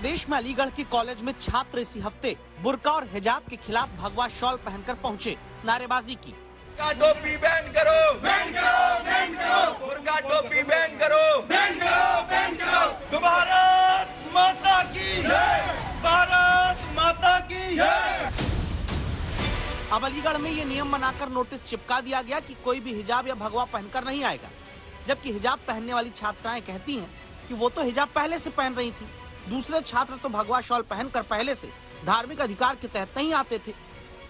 प्रदेश में अलीगढ़ के कॉलेज में छात्र इसी हफ्ते बुर्का और हिजाब के खिलाफ भगवा शॉल पहनकर पहुंचे, नारेबाजी की। बुर्का टोपी बैन करो, बैन करो, बैन करो। बुर्का टोपी बैन करो, बैन करो, बैन करो। भारत माता की जय, भारत माता की जय। अब अलीगढ़ में ये नियम बनाकर नोटिस चिपका दिया गया कि कोई भी हिजाब या भगवा पहनकर नहीं आएगा, जबकि हिजाब पहनने वाली छात्राएं कहती हैं कि वो तो हिजाब पहले से पहन रही थी। दूसरे छात्र तो भगवा शॉल पहनकर पहले से धार्मिक अधिकार के तहत नहीं आते थे।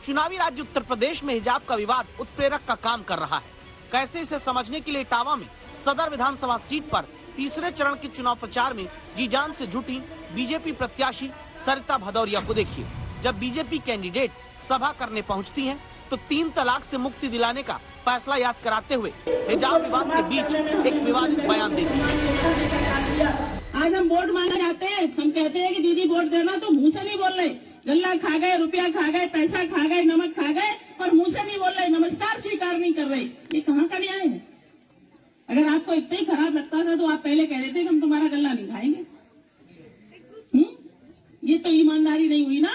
चुनावी राज्य उत्तर प्रदेश में हिजाब का विवाद उत्प्रेरक का काम कर रहा है। कैसे इसे समझने के लिए इटावा में सदर विधानसभा सीट पर तीसरे चरण के चुनाव प्रचार में जी जान से जुटी बीजेपी प्रत्याशी सरिता भदौरिया को देखिए। जब बीजेपी कैंडिडेट सभा करने पहुंचती हैं, तो 3 तलाक से मुक्ति दिलाने का फैसला याद कराते हुए हिजाब विवाद के बीच एक विवादित बयान देती है। आज हम वोट मांगने जाते हैं, हम कहते हैं कि दीदी वोट देना, तो मुंह से नहीं बोल रहे। गल्ला खा गए, रुपया खा गए, पैसा खा गए, नमक खा गए, और मुंह से नहीं बोल रहे, नमस्कार स्वीकार नहीं कर रहे। ये कहाँ का न्याय है? अगर आपको इतना ही खराब लगता था तो आप पहले कह देते कि हम तुम्हारा गल्ला नहीं खाएंगे। ये तो ईमानदारी नहीं हुई ना।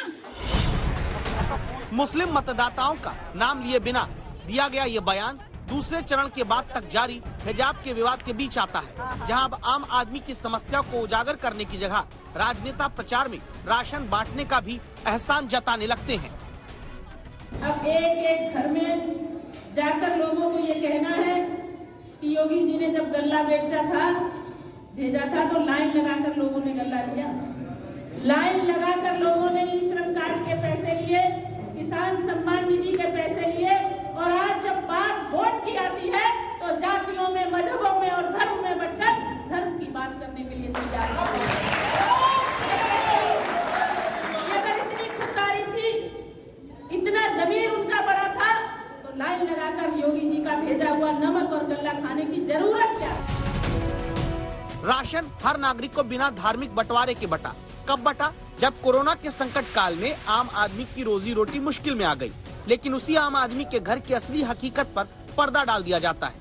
मुस्लिम मतदाताओं का नाम लिए बिना दिया गया ये बयान दूसरे चरण के बाद तक जारी हिजाब के विवाद के बीच आता है, जहां अब आम आदमी की समस्या को उजागर करने की जगह राजनेता प्रचार में राशन बांटने का भी एहसान जताने लगते हैं। अब एक घर में जाकर लोगों को ये कहना है कि योगी जी ने जब गल्ला भेजा था तो लाइन लगाकर लोगों ने गल्ला लिया। लाइन लगाकर लोगों ने ई श्रम कार्ड के पैसे लिए, किसान सम्मान निधि के पैसे लिए, और आज जब बात वोट की आती है तो जातियों में, मजहबों में और धर्म में बंटकर धर्म की बात करने के लिए तैयार है। अगर इतनी खुददारी थी, इतना जमीर उनका बड़ा था, तो लाइन लगाकर योगी जी का भेजा हुआ नमक और गल्ला खाने की जरूरत क्या? राशन हर नागरिक को बिना धार्मिक बंटवारे के बटा। कब बटा? जब कोरोना के संकट काल में आम आदमी की रोजी रोटी मुश्किल में आ गई, लेकिन उसी आम आदमी के घर की असली हकीकत पर पर्दा डाल दिया जाता है।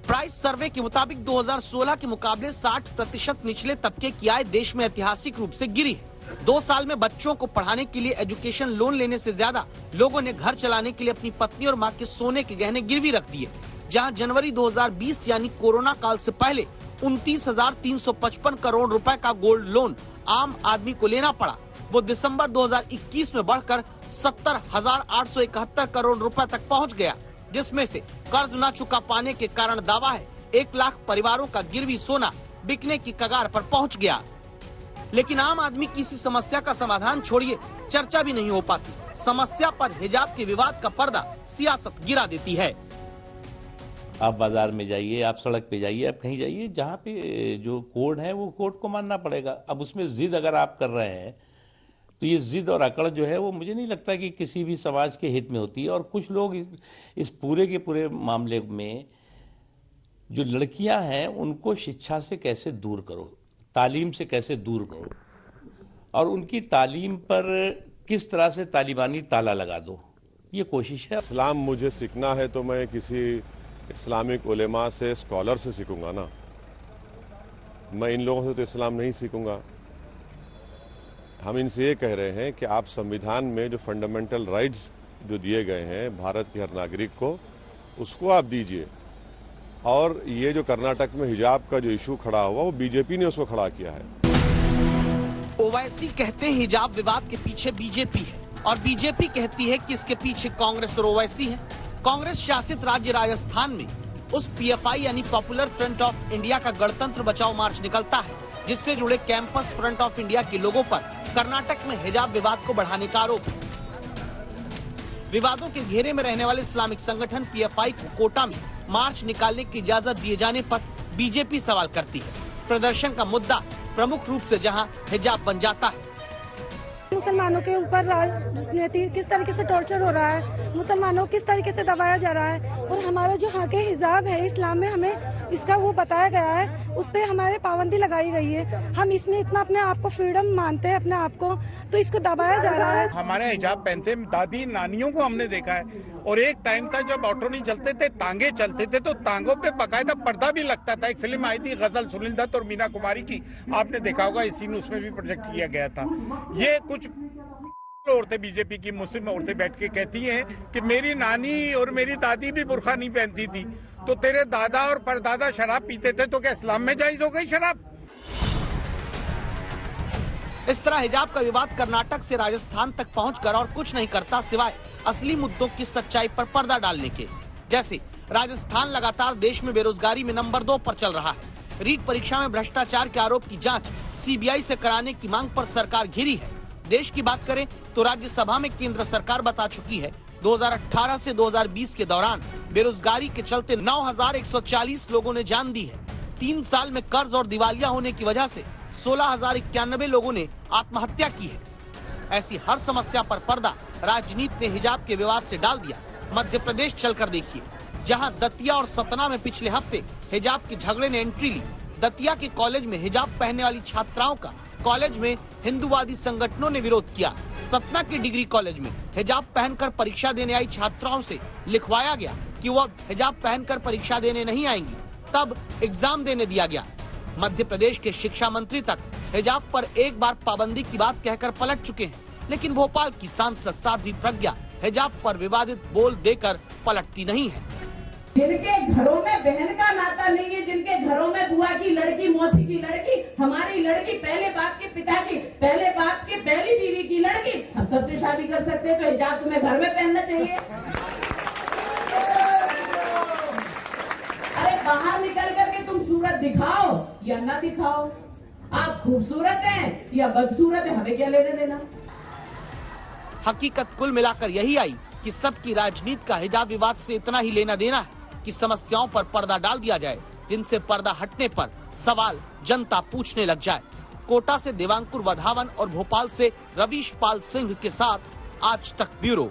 प्राइस सर्वे के मुताबिक 2016 के मुकाबले 60% निचले तबके की आय देश में ऐतिहासिक रूप से गिरी है। 2 साल में बच्चों को पढ़ाने के लिए एजुकेशन लोन लेने से ज्यादा लोगों ने घर चलाने के लिए अपनी पत्नी और मां के सोने के गहने गिरवी रख दिए। जहां जनवरी 2020 यानी कोरोना काल से पहले 29,355 करोड़ रुपए का गोल्ड लोन आम आदमी को लेना पड़ा, वो दिसंबर 2021 में बढ़कर 70,871 करोड़ रुपए तक पहुंच गया, जिसमें से कर्ज न चुका पाने के कारण दावा है 1 लाख परिवारों का गिरवी सोना बिकने की कगार पर पहुंच गया। लेकिन आम आदमी की इसी समस्या का समाधान छोड़िए, चर्चा भी नहीं हो पाती। समस्या पर हिजाब के विवाद का पर्दा सियासत गिरा देती है। आप बाजार में जाइए, आप सड़क पे जाइए, आप कहीं जाइए, जहाँ पे जो कोड है वो कोड को मानना पड़ेगा। अब उसमें जिद अगर आप कर रहे हैं तो ये जिद और अकड़ जो है वो मुझे नहीं लगता कि किसी भी समाज के हित में होती है। और कुछ लोग इस पूरे के पूरे मामले में जो लड़कियां हैं उनको शिक्षा से कैसे दूर करो, तालीम से कैसे दूर करो, और उनकी तालीम पर किस तरह से तालिबानी ताला लगा दो, ये कोशिश है। इस्लाम मुझे सीखना है तो मैं किसी इस्लामिक उलेमा से, स्कॉलर से सीखूंगा ना। मैं इन लोगों से तो इस्लाम नहीं सीखूंगा। हम इनसे ये कह रहे हैं कि आप संविधान में जो फंडामेंटल राइट्स जो दिए गए हैं भारत के हर नागरिक को, उसको आप दीजिए। और ये जो कर्नाटक में हिजाब का जो इशू खड़ा हुआ वो बीजेपी ने उसको खड़ा किया है। ओवैसी कहते हैं हिजाब विवाद के पीछे बीजेपी है, और बीजेपी कहती है कि इसके पीछे कांग्रेस और ओवैसी है। कांग्रेस शासित राज्य राजस्थान में उस पीएफआई यानी पॉपुलर फ्रंट ऑफ इंडिया का गणतंत्र बचाओ मार्च निकलता है, जिससे जुड़े कैंपस फ्रंट ऑफ इंडिया के लोगों पर कर्नाटक में हिजाब विवाद को बढ़ाने का आरोप है। विवादों के घेरे में रहने वाले इस्लामिक संगठन पीएफआई को कोटा में मार्च निकालने की इजाजत दिए जाने पर बीजेपी सवाल करती है। प्रदर्शन का मुद्दा प्रमुख रूप से जहां हिजाब बन जाता है। मुसलमानों के ऊपर राजनीति किस तरीके से टॉर्चर हो रहा है, मुसलमानों को किस तरीके से दबाया जा रहा है, और हमारा जो हक हिजाब है इस्लाम में, हमें इसका वो बताया गया है, उस पे हमारे पाबंदी लगाई गई है। हम इसमें इतना अपने आप को फ्रीडम मानते हैं, अपने आप को, तो इसको दबाया जा रहा है। हमारे हिजाब पहनते दादी नानियों को हमने देखा है, और एक टाइम था जब ऑटो नहीं चलते थे, तांगे चलते थे, तो तांगों पे बकायदा पर्दा भी लगता था। एक फिल्म आई थी गजल, सुनील दत्त और मीना कुमारी की, आपने देखा होगा, इस सीन उसमें भी प्रोजेक्ट किया गया था। ये कुछ औरतें, बीजेपी की मुस्लिम औरतें बैठ के कहती हैं कि मेरी नानी और मेरी दादी भी बुर्खा नहीं पहनती थी, तो तेरे दादा और परदादा शराब पीते थे, तो क्या इस्लाम में जायज हो गई शराब? इस तरह हिजाब का विवाद कर्नाटक से राजस्थान तक पहुंचकर और कुछ नहीं करता सिवाय असली मुद्दों की सच्चाई पर पर्दा डालने के। जैसे राजस्थान लगातार देश में बेरोजगारी में नंबर 2 पर चल रहा है। रीट परीक्षा में भ्रष्टाचार के आरोप की जांच सीबीआई से कराने की मांग पर सरकार घिरी है। देश की बात करें तो राज्यसभा में केंद्र सरकार बता चुकी है 2018 से 2020 के दौरान बेरोजगारी के चलते 9,140 लोगों ने जान दी है। 3 साल में कर्ज और दिवालिया होने की वजह से 16,091 लोगों ने आत्महत्या की है। ऐसी हर समस्या पर पर्दा राजनीति ने हिजाब के विवाद से डाल दिया। मध्य प्रदेश चलकर देखिए, जहां दतिया और सतना में पिछले हफ्ते हिजाब के झगड़े ने एंट्री ली। दतिया के कॉलेज में हिजाब पहनने वाली छात्राओं का कॉलेज में हिंदूवादी संगठनों ने विरोध किया। सतना के डिग्री कॉलेज में हिजाब पहनकर परीक्षा देने आई छात्राओं से लिखवाया गया कि वो अब हिजाब पहनकर परीक्षा देने नहीं आएंगी, तब एग्जाम देने दिया गया। मध्य प्रदेश के शिक्षा मंत्री तक हिजाब पर एक बार पाबंदी की बात कहकर पलट चुके हैं, लेकिन भोपाल की सांसद साध्वी प्रज्ञा हिजाब पर विवादित बोल देकर पलटती नहीं है। जिनके घरों में बहन का नाता नहीं है, जिनके घरों में बुआ की लड़की, मौसी की लड़की, हमारी लड़की, पहले बाप के पिता की, पहले बाप के पहली बीवी की लड़की, हम सबसे शादी कर सकते हैं, तो हिजाब तुम्हें घर में पहनना चाहिए। अरे बाहर निकल करके तुम सूरत दिखाओ या ना दिखाओ, आप खूबसूरत हैं या बदसूरत है, हमें क्या लेने देना। हकीकत कुल मिलाकर यही आई कि सबकी राजनीति का हिजाब विवाद से इतना ही लेना देना है कि समस्याओं पर पर्दा डाल दिया जाए, जिनसे पर्दा हटने पर सवाल जनता पूछने लग जाए। कोटा से देवांकुर वधावन और भोपाल से रवीश पाल सिंह के साथ आज तक ब्यूरो।